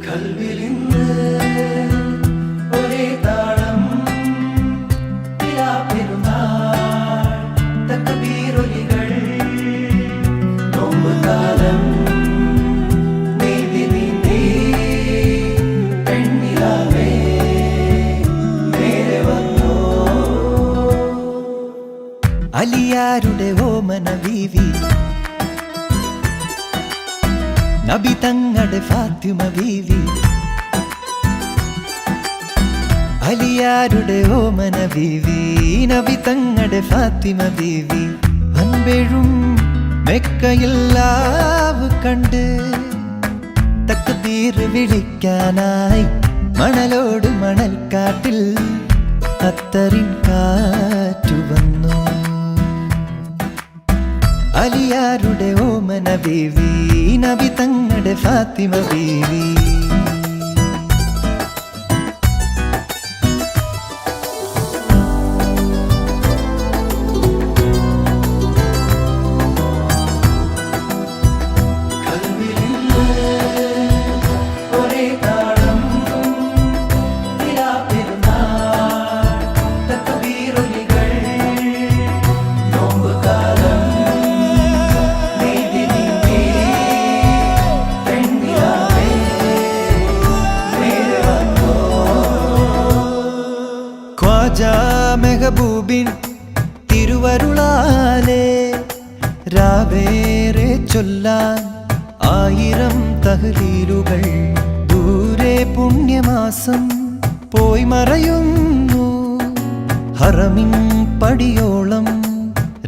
കൽവിലിന്ന് ഒരേ താളം പെരുന്നാൾ തക്ബീറൊലികൾ നോമ്പ് കാലം നീന്തി നീന്തി പെണ്ണിലാവേ നേരെ വന്നോ അലിയാരുടെ ഓമന ബീവി നബി തങ്ങളുടെ ഫാത്തിമ ബീവി അലിയാരുടെ ഓമന ബീവി നബി തങ്ങളുടെ ഫാത്തിമ ബീവി അൻപെഴും മെക്കയില്ലാവ് കണ്ട് തക്ബീർ വിളിക്കാനായി മണലോട് മണൽക്കാട്ടിൽ അത്തറിൻ കാറ്റു വന്നു അലിയാരുടെ ഓമന ബീവി നബി തങ്ങളുടെ ഫാത്തിമ ബീവി മെഹബൂബിൻ തിരുവരുളാലേ രാവേറെ ചൊല്ലാൻ 1000 തഹ്ലീലുകൾ ദൂരെ പുണ്യമാസം പോയി മറയുന്നു ഹറമിൻ പടിയോളം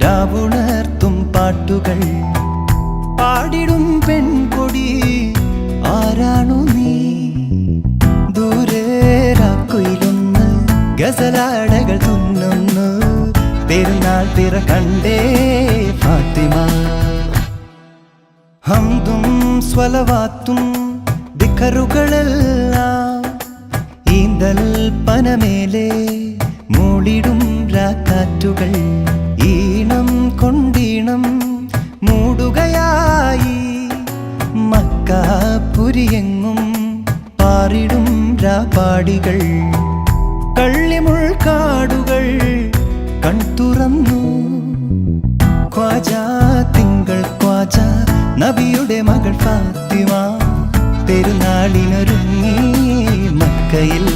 രാവുണർത്തും പാട്ടുകൾ പാടിടും പെൺകൊടി ആരാണു നീ ദൂരെ രാക്കുയിലൊന്ന് ഗസലാടകൾ തുന്നുന്നു പെരുന്നാൾ പിറ കണ്ടേ ഫാത്തിമ ഹംദും സ്വലവാത്തും ദിക്കറുകളെല്ലാം ഈന്തൽ പനമേലെ മൂളിടും രാക്കാറ്റുകൾ ഈണം കൊണ്ടീണം മൂടുകയായി മക്കാപുരിയെങ്ങും പാറിടും രാപാടികൾ കള്ളിമുൾക്കാടുകൾ കൺതുറന്നു ഖ്വാജ തിങ്കൾ ഖ്വാജ നബിയുടെ മകൾ ഫാത്തിമ പെരുന്നാളിനൊരുങ്ങി മക്കയിൽ